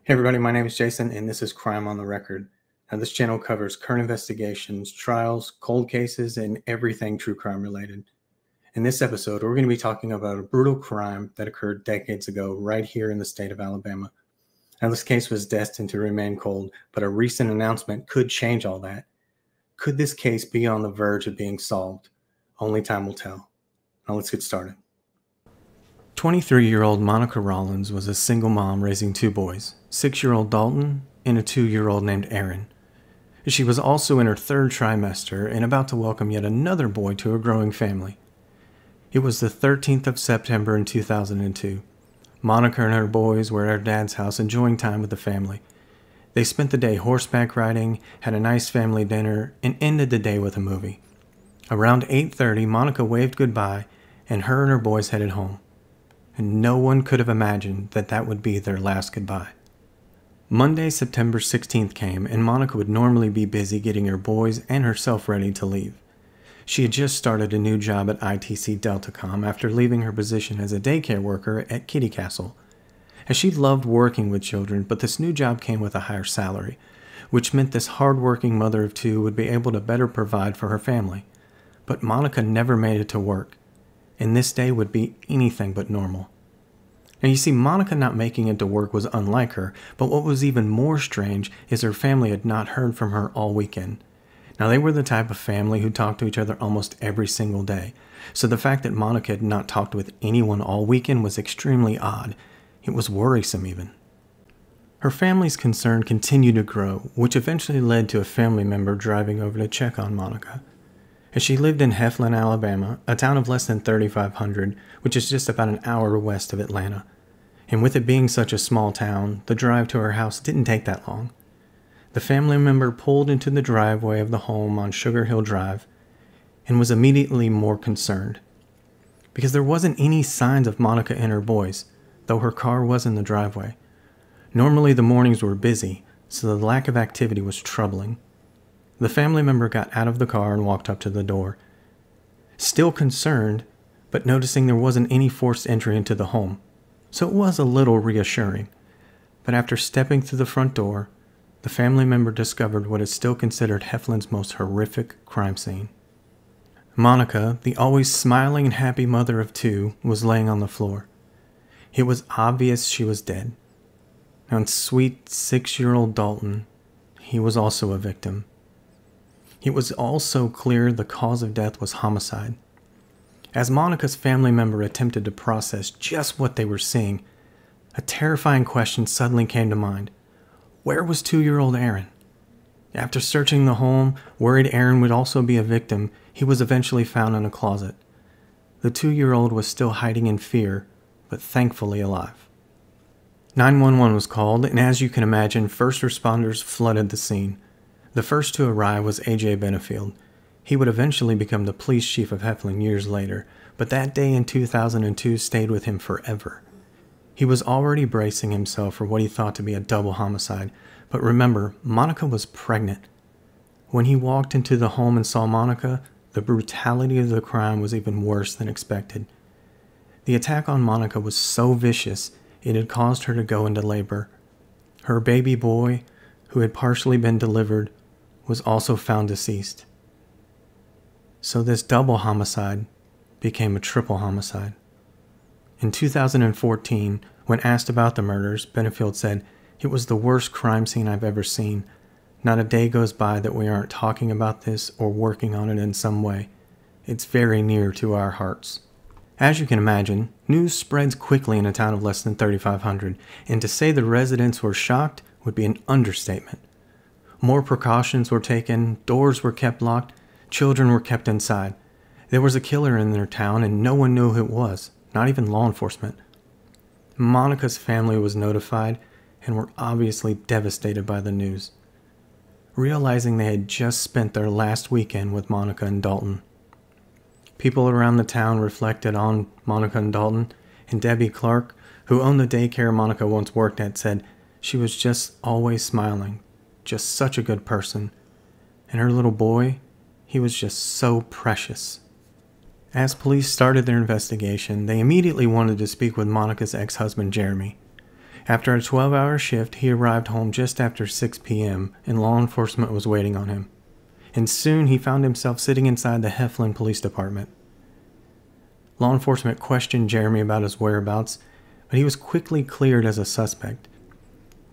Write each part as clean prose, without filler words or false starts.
Hey everybody, my name is Jason and this is Crime on the Record. Now this channel covers current investigations, trials, cold cases, and everything true crime related. In this episode, we're going to be talking about a brutal crime that occurred decades ago right here in the state of Alabama. Now this case was destined to remain cold, but a recent announcement could change all that. Could this case be on the verge of being solved? Only time will tell. Now let's get started. 23-year-old Monica Rollins was a single mom raising two boys, 6-year-old Dalton and a 2-year-old named Aaron. She was also in her third trimester and about to welcome yet another boy to her growing family. It was the 13th of September in 2002. Monica and her boys were at her dad's house enjoying time with the family. They spent the day horseback riding, had a nice family dinner, and ended the day with a movie. Around 8:30, Monica waved goodbye, and her boys headed home. And no one could have imagined that that would be their last goodbye. Monday, September 16th came, and Monica would normally be busy getting her boys and herself ready to leave. She had just started a new job at ITC Deltacom after leaving her position as a daycare worker at Kitty Castle. As she loved working with children, but this new job came with a higher salary, which meant this hard-working mother of two would be able to better provide for her family. But Monica never made it to work, and this day would be anything but normal. Now you see, Monica not making it to work was unlike her, but what was even more strange is her family had not heard from her all weekend. Now they were the type of family who talked to each other almost every single day, so the fact that Monica had not talked with anyone all weekend was extremely odd. It was worrisome even. Her family's concern continued to grow, which eventually led to a family member driving over to check on Monica. As she lived in Heflin, Alabama, a town of less than 3,500, which is just about an hour west of Atlanta. And with it being such a small town, the drive to her house didn't take that long. The family member pulled into the driveway of the home on Sugar Hill Drive and was immediately more concerned, because there wasn't any signs of Monica and her boys, though her car was in the driveway. Normally the mornings were busy, so the lack of activity was troubling. The family member got out of the car and walked up to the door. Still concerned, but noticing there wasn't any forced entry into the home, so it was a little reassuring. But after stepping through the front door, the family member discovered what is still considered Heflin's most horrific crime scene. Monica, the always smiling and happy mother of two, was laying on the floor. It was obvious she was dead. And sweet 6-year-old Dalton, he was also a victim. It was also clear the cause of death was homicide. As Monica's family member attempted to process just what they were seeing, a terrifying question suddenly came to mind. Where was 2-year-old Aaron? After searching the home, worried Aaron would also be a victim, he was eventually found in a closet. The 2-year-old was still hiding in fear, but thankfully alive. 911 was called, and as you can imagine, first responders flooded the scene. The first to arrive was A.J. Benefield. He would eventually become the police chief of Heflin years later, but that day in 2002 stayed with him forever. He was already bracing himself for what he thought to be a double homicide, but remember, Monica was pregnant. When he walked into the home and saw Monica, the brutality of the crime was even worse than expected. The attack on Monica was so vicious, it had caused her to go into labor. Her baby boy, who had partially been delivered, was also found deceased. So this double homicide became a triple homicide. In 2014, when asked about the murders, Benefield said, "It was the worst crime scene I've ever seen. Not a day goes by that we aren't talking about this or working on it in some way. It's very near to our hearts." As you can imagine, news spreads quickly in a town of less than 3,500, and to say the residents were shocked would be an understatement. More precautions were taken, doors were kept locked, children were kept inside. There was a killer in their town and no one knew who it was, not even law enforcement. Monica's family was notified and were obviously devastated by the news, realizing they had just spent their last weekend with Monica and Dalton. People around the town reflected on Monica and Dalton, and Debbie Clark, who owned the daycare Monica once worked at, said she was just always smiling. Just such a good person. And her little boy, he was just so precious. As police started their investigation, they immediately wanted to speak with Monica's ex-husband, Jeremy. After a 12-hour shift, he arrived home just after 6 p.m., and law enforcement was waiting on him. And soon he found himself sitting inside the Heflin Police Department. Law enforcement questioned Jeremy about his whereabouts, but he was quickly cleared as a suspect.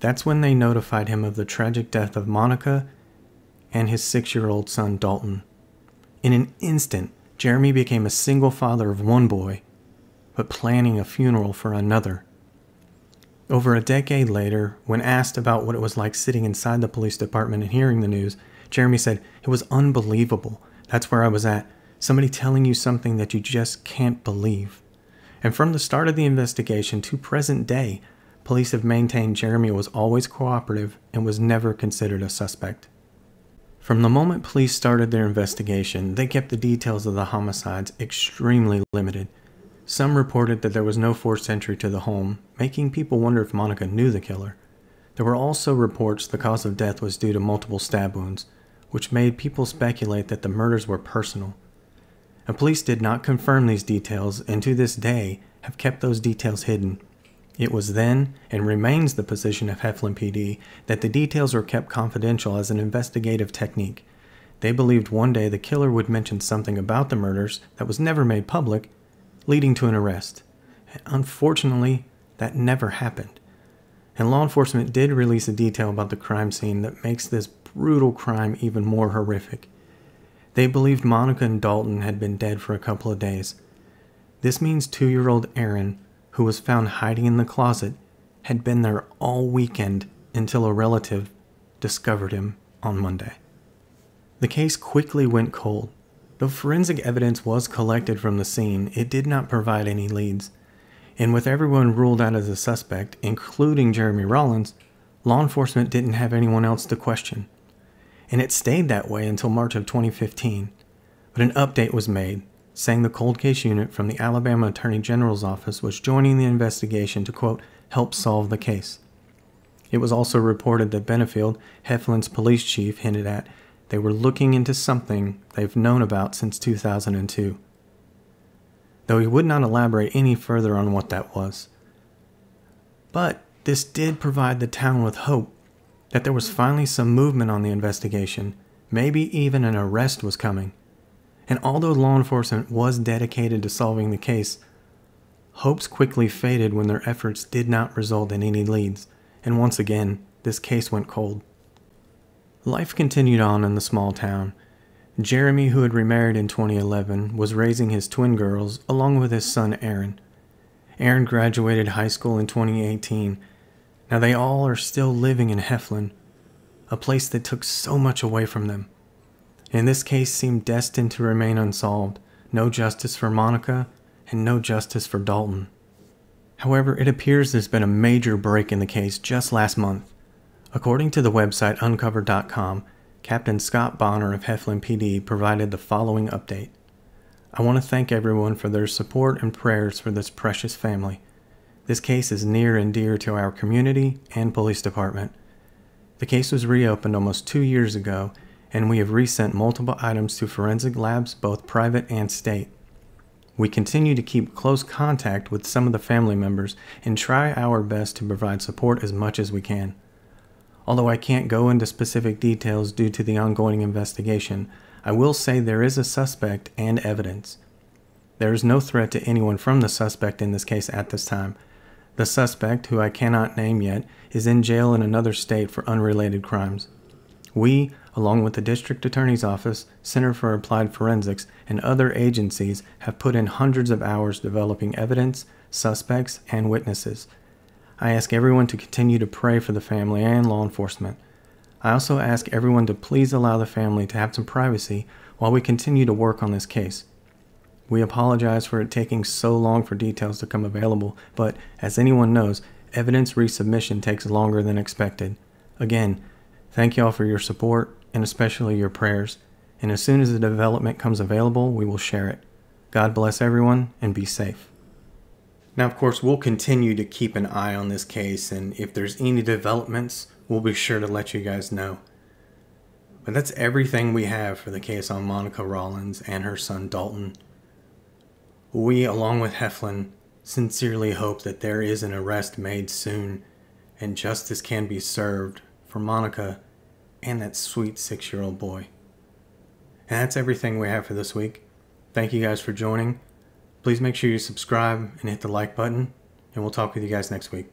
That's when they notified him of the tragic death of Monica and his 6-year-old son Dalton. In an instant, Jeremy became a single father of one boy, but planning a funeral for another. Over a decade later, when asked about what it was like sitting inside the police department and hearing the news, Jeremy said, "It was unbelievable. That's where I was at. Somebody telling you something that you just can't believe." And from the start of the investigation to present day, police have maintained Jeremy was always cooperative and was never considered a suspect. From the moment police started their investigation, they kept the details of the homicides extremely limited. Some reported that there was no forced entry to the home, making people wonder if Monica knew the killer. There were also reports the cause of death was due to multiple stab wounds, which made people speculate that the murders were personal. And police did not confirm these details, and to this day have kept those details hidden. It was then, and remains the position of Heflin PD, that the details were kept confidential as an investigative technique. They believed one day the killer would mention something about the murders that was never made public, leading to an arrest. Unfortunately, that never happened. And law enforcement did release a detail about the crime scene that makes this brutal crime even more horrific. They believed Monica and Dalton had been dead for a couple of days. This means 2-year-old Aaron, who was found hiding in the closet, had been there all weekend until a relative discovered him on Monday. The case quickly went cold. Though forensic evidence was collected from the scene, it did not provide any leads. And with everyone ruled out as a suspect, including Jeremy Rollins, law enforcement didn't have anyone else to question. And it stayed that way until March of 2015. But an update was made, saying the cold case unit from the Alabama Attorney General's office was joining the investigation to, quote, help solve the case. It was also reported that Benefield, Heflin's police chief, hinted at they were looking into something they've known about since 2002. Though he would not elaborate any further on what that was. But this did provide the town with hope that there was finally some movement on the investigation, maybe even an arrest was coming. And although law enforcement was dedicated to solving the case, hopes quickly faded when their efforts did not result in any leads, and once again, this case went cold. Life continued on in the small town. Jeremy, who had remarried in 2011, was raising his twin girls along with his son Aaron. Aaron graduated high school in 2018. Now they all are still living in Heflin, a place that took so much away from them. And this case seemed destined to remain unsolved. No justice for Monica and no justice for Dalton. However, it appears there's been a major break in the case just last month. According to the website uncovered.com, Captain Scott Bonner of Heflin PD provided the following update. I want to thank everyone for their support and prayers for this precious family. This case is near and dear to our community and police department. The case was reopened almost 2 years ago, and we have resent multiple items to forensic labs, both private and state. We continue to keep close contact with some of the family members and try our best to provide support as much as we can. Although I can't go into specific details due to the ongoing investigation, I will say there is a suspect and evidence. There is no threat to anyone from the suspect in this case at this time. The suspect, who I cannot name yet, is in jail in another state for unrelated crimes. We, along with the District Attorney's Office, Center for Applied Forensics, and other agencies, have put in hundreds of hours developing evidence, suspects, and witnesses. I ask everyone to continue to pray for the family and law enforcement. I also ask everyone to please allow the family to have some privacy while we continue to work on this case. We apologize for it taking so long for details to come available, but as anyone knows, evidence resubmission takes longer than expected. Again, thank you all for your support, and especially your prayers. And as soon as the development comes available, we will share it. God bless everyone, and be safe. Now, of course, we'll continue to keep an eye on this case, and if there's any developments, we'll be sure to let you guys know. But that's everything we have for the case on Monica Rollins and her son Dalton. We, along with Heflin, sincerely hope that there is an arrest made soon, and justice can be served for Monica and that sweet 6-year-old boy. And that's everything we have for this week. Thank you guys for joining. Please make sure you subscribe and hit the like button, and we'll talk with you guys next week.